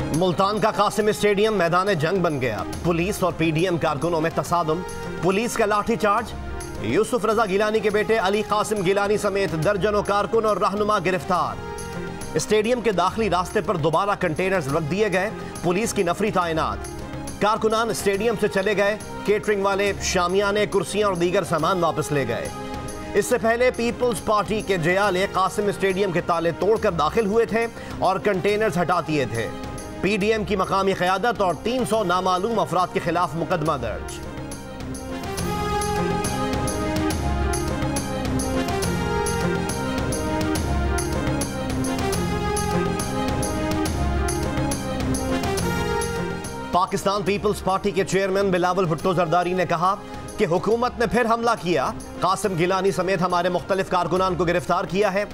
मुल्तान का कासिम स्टेडियम मैदान जंग बन गया। पुलिस और पीडीएम कारकुनों में तसादुम, पुलिस का लाठीचार्ज। यूसुफ रजा गिलानी के बेटे अली कासिम गिलानी समेत दर्जनों कारकुन और रहनुमा गिरफ्तार। स्टेडियम के दाखिली रास्ते पर दोबारा कंटेनर्स रख दिए गए, पुलिस की नफरी तैनात। कारकुनान स्टेडियम से चले गए, केटरिंग वाले शामियाने, कुर्सियां और दीगर सामान वापस ले गए। इससे पहले पीपल्स पार्टी के जयाले कासिम स्टेडियम के ताले तोड़कर दाखिल हुए थे और कंटेनर्स हटा दिए थे। पीडीएम की मकामी क़यादत और 300 नामालूम अफराद के खिलाफ मुकदमा दर्ज। पाकिस्तान पीपल्स पार्टी के चेयरमैन बिलावल भुट्टो जरदारी ने कहा कि हुकूमत ने फिर हमला किया, कासिम गिलानी समेत हमारे मुख्तलिफ कारकुनान को गिरफ्तार किया है।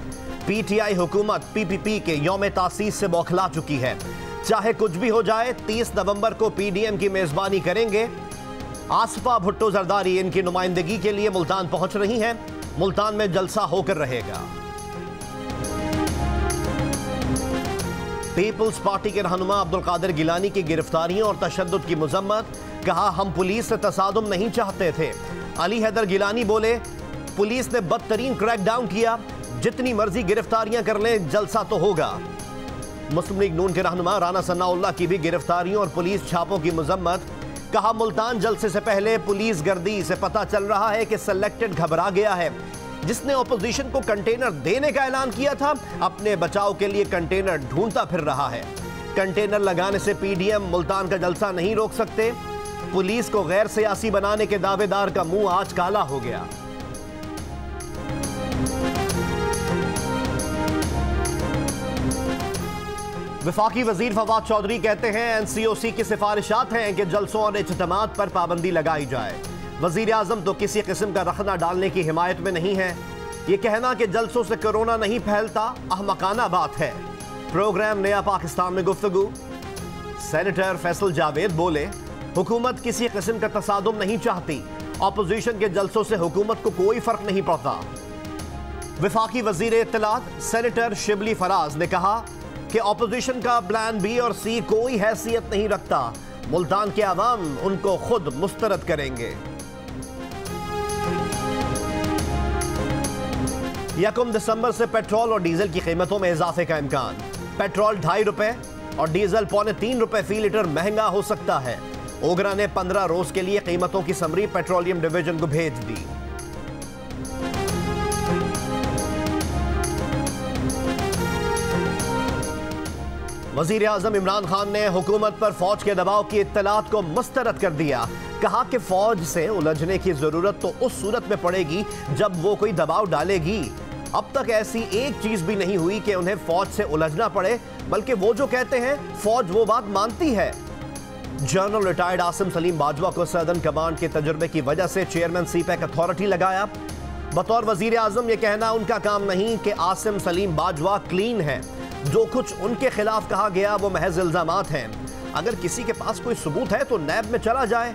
पीटीआई हुकूमत पीपीपी के यौम तासीस से बौखला चुकी है। चाहे कुछ भी हो जाए, 30 नवंबर को पीडीएम की मेजबानी करेंगे। आसफा भुट्टो जरदारी इनकी नुमाइंदगी के लिए मुल्तान पहुंच रही हैं। मुल्तान में जलसा होकर रहेगा। पीपल्स पार्टी के रहनुमा अब्दुल कादिर गिलानी की गिरफ्तारियों और तशद्दुद की मजम्मत। कहा, हम पुलिस से तसादुम नहीं चाहते थे। अली हैदर गिलानी बोले, पुलिस ने बदतरीन क्रैकडाउन किया, जितनी मर्जी गिरफ्तारियां कर लें, जलसा तो होगा। मुस्लिम लीग नून के रहनुमा राना सन्नाउल्लाह की भी गिरफ्तारियों और पुलिस छापों की मजम्मत। कहा, मुल्तान जलसे से पहले पुलिस गर्दी से पता चल रहा है कि सेलेक्टेड घबरा गया है। जिसने ऑपोजिशन को कंटेनर देने का ऐलान किया था, अपने बचाव के लिए कंटेनर ढूंढता फिर रहा है। कंटेनर लगाने से पीडीएम मुल्तान का जलसा नहीं रोक सकते। पुलिस को गैर सियासी बनाने के दावेदार का मुंह आज काला हो गया। वफाकी वजीर फवाद चौधरी कहते हैं, एनसीओसी की सिफारिशात हैं कि जलसों और इज्तिमात पर पाबंदी लगाई जाए। वजीर आजम तो किसी किस्म का रखना डालने की हिमायत में नहीं है। ये कहना कि जलसों से कोरोना नहीं फैलता अहमकाना बात है। प्रोग्राम नया पाकिस्तान में गुफ्तगू। सेनेटर फैसल जावेद बोले, हुकूमत किसी किस्म का तसादुम नहीं चाहती। ऑपोजिशन के जलसों से हुकूमत को कोई फर्क नहीं पड़ता। वफाकी वजीर इत्तलात सेनेटर शिबली फराज ने कहा कि ऑपोजिशन का प्लान बी और सी कोई हैसियत नहीं रखता। मुल्तान के अवाम उनको खुद मुस्तरद करेंगे। 1 दिसंबर से पेट्रोल और डीजल की कीमतों में इजाफे का इम्कान। पेट्रोल 2.5 रुपए और डीजल 3.25 रुपए फी लीटर महंगा हो सकता है। ओगरा ने 15 रोज के लिए कीमतों की समरी पेट्रोलियम डिवीजन को भेज दी। वजीर आजम इमरान खान ने हुकूमत पर फौज के दबाव की इत्तलात को मुस्तरद कर दिया। कहा कि फौज से उलझने की जरूरत तो उस सूरत में पड़ेगी जब वो कोई दबाव डालेगी। अब तक ऐसी एक चीज भी नहीं हुई कि उन्हें फौज से उलझना पड़े, बल्कि वो जो कहते हैं फौज वो बात मानती है। जनरल रिटायर्ड आसिम सलीम बाजवा को सदर्न कमांड के तजुर्बे की वजह से चेयरमैन सीपैक अथॉरिटी लगाया। बतौर वजीर आजम यह कहना उनका काम नहीं कि आसिम सलीम बाजवा क्लीन है। जो कुछ उनके खिलाफ कहा गया वो महज इल्जामात हैं। अगर किसी के पास कोई सबूत है तो नैब में चला जाए।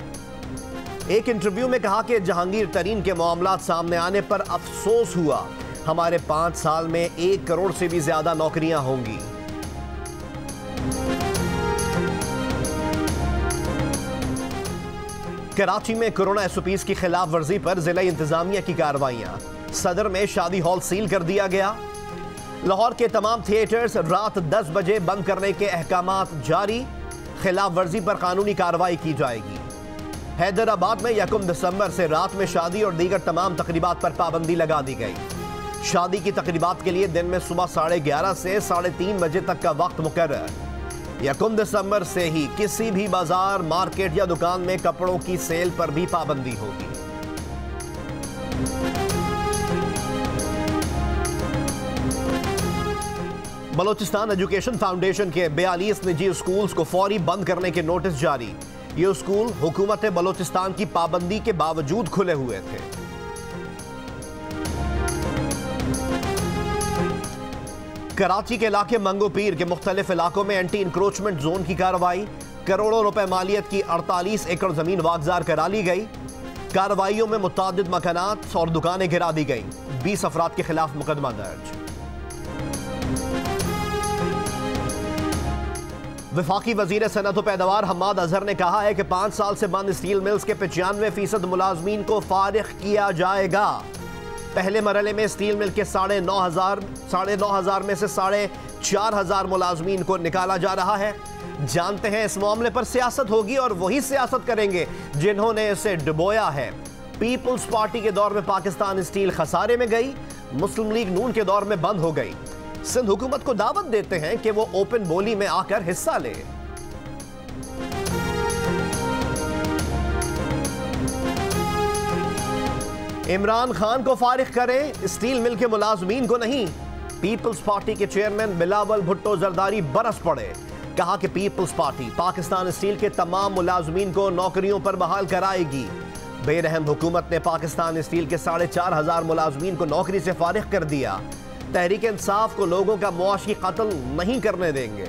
एक इंटरव्यू में कहा कि जहांगीर तरीन के मामलात सामने आने पर अफसोस हुआ। हमारे 5 साल में 1 करोड़ से भी ज्यादा नौकरियां होंगी। कराची में कोरोना एसओपीज की खिलाफ वर्जी पर जिला इंतजामिया की कार्रवाइयां। सदर में शादी हॉल सील कर दिया गया। लाहौर के तमाम थिएटर्स रात 10 बजे बंद करने के अहकामात जारी। खिलाफ वर्जी पर कानूनी कार्रवाई की जाएगी। हैदराबाद में 1 दिसंबर से रात में शादी और दीगर तमाम तकरीबात पर पाबंदी लगा दी गई। शादी की तकरीबात के लिए दिन में सुबह 11:30 से 3:30 बजे तक का वक्त मुकर्रर। 1 दिसंबर से ही किसी भी बाजार, मार्केट या दुकान में कपड़ों की सेल पर भी पाबंदी होगी। बलोचिस्तान एजुकेशन फाउंडेशन के 42 निजी स्कूल्स को फौरी बंद करने के नोटिस जारी। ये स्कूल हुकूमत बलोचिस्तान की पाबंदी के बावजूद खुले हुए थे। कराची के इलाके मंगो पीर के मुख्तलिफ इलाकों में एंटी इंक्रोचमेंट जोन की कार्रवाई। करोड़ों रुपए मालियत की 48 एकड़ जमीन वागजार करा ली गई। कार्रवाइयों में मुतादिद मकानात और दुकानें गिरा दी गई। 20 अफराद के खिलाफ मुकदमा दर्ज। वफाकी वजीर सनअत व पैदावार हम्माद अजहर ने कहा है कि 5 साल से बंद स्टील मिल्स के 95% मुलाजमीन को फारिग किया जाएगा। पहले मरहले में स्टील मिल के 9,500 में से 4,500 मुलाजमीन को निकाला जा रहा है। जानते हैं इस मामले पर सियासत होगी और वही सियासत करेंगे जिन्होंने इसे डुबोया है। पीपल्स पार्टी के दौर में पाकिस्तान स्टील खसारे में गई, मुस्लिम लीग नून के दौर में बंद हो गई। सिंध हुकूमत को दावत देते हैं कि वो ओपन बोली में आकर हिस्सा ले। इमरान खान को फारिग करें, स्टील मिल के मुलाजमीन को नहीं। पीपल्स पार्टी के चेयरमैन बिलावल भुट्टो जरदारी बरस पड़े। कहा कि पीपल्स पार्टी पाकिस्तान स्टील के तमाम मुलाजमीन को नौकरियों पर बहाल कराएगी। बेरहम हुकूमत ने पाकिस्तान स्टील के 4,500 मुलाजमीन को नौकरी से फारिग कर दिया। तहरीक इंसाफ को लोगों का मुआशी कत्ल नहीं करने देंगे।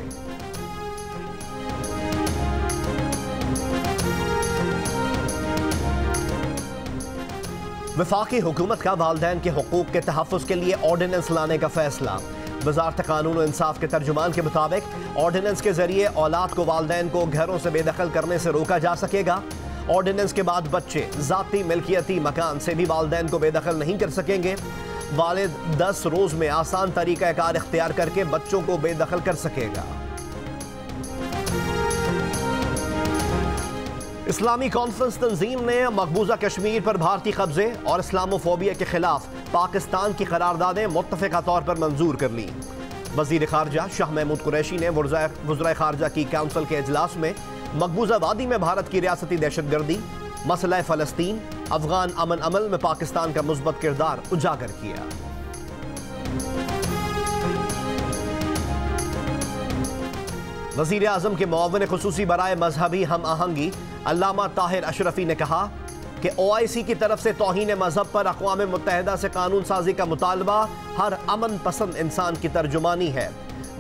वफाकी हुकूमत का वालिदैन के हुकूक के तहफ़्फ़ुज़ के लिए ऑर्डिनेंस लाने का फैसला। वज़ारत कानून और इंसाफ के तर्जुमान के मुताबिक ऑर्डिनेंस के जरिए औलाद को वालिदैन को घरों से बेदखल करने से रोका जा सकेगा। ऑर्डिनेंस के बाद बच्चे ज़ाती मिल्कियती मकान से भी वालिदैन को बेदखल नहीं कर सकेंगे। वालिद 10 रोज में आसान तरीक़ाकार इख्तियार करके बच्चों को बेदखल कर सकेगा। इस्लामी कॉन्फ्रेंस तंजीम ने मकबूजा कश्मीर पर भारतीय कब्जे और इस्लामोफोबिया के खिलाफ पाकिस्तान की करारदादें मुत्तफ़िक़ा तौर पर मंजूर कर ली। वज़ीर ख़ारजा शाह महमूद कुरैशी ने वज़राए ख़ारजा की काउंसिल के इजलास में मकबूजा वादी में भारत की रियासती दहशतगर्दी, मसला फ़लस्तीन, अफ़गान अमन अमल में पाकिस्तान का मुस्बत किरदार उजागर किया। वज़ीर आज़म के मुआविन ख़ुसूसी बराए मजहबी हम आहंगी अल्लामा ताहिर अशरफी ने कहा कि OIC की तरफ से तौहीन मजहब पर अक़वाम मुत्तहिदा से कानून साजी का मुतालबा हर अमन पसंद इंसान की तर्जुमानी है।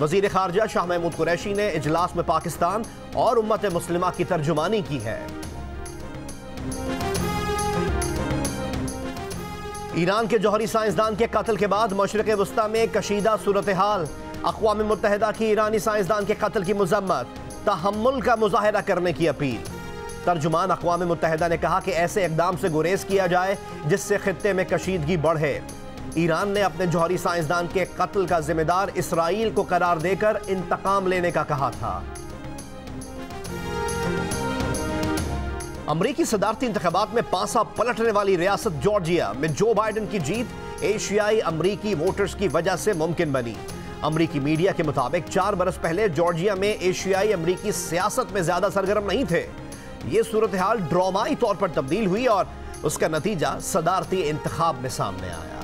वज़ीर ख़ारजा शाह महमूद कुरैशी ने इजलास में पाकिस्तान और उम्मत मुस्लिमा की तर्जुमानी की है। ईरान के जौहरी साइंसदान के कत्ल के बाद मशरिक़ वस्ता में कशीदा सूरत हाल। अक़वाम मुत्तहिदा की ईरानी साइंसदान के कत्ल की मज़म्मत, तहम्मुल का मुज़ाहिरा करने की अपील। तर्जुमान अक़वाम मुत्तहिदा ने कहा कि ऐसे इक़दाम से गुरेज किया जाए जिससे खित्ते में कशीदगी बढ़े। ईरान ने अपने जौहरी साइंसदान के कत्ल का जिम्मेदार इसराइल को करार देकर इंतकाम लेने का कहा था। अमरीकी सदारती इंतखाबात में पासा पलटने वाली रियासत जॉर्जिया में जो बाइडन की जीत एशियाई अमरीकी वोटर्स की वजह से मुमकिन बनी। अमरीकी मीडिया के मुताबिक 4 बरस पहले जॉर्जिया में एशियाई अमरीकी सियासत में ज्यादा सरगर्म नहीं थे। ये सूरत हाल ड्रामाई तौर पर तब्दील हुई और उसका नतीजा सदारती इंतखाब में सामने आया।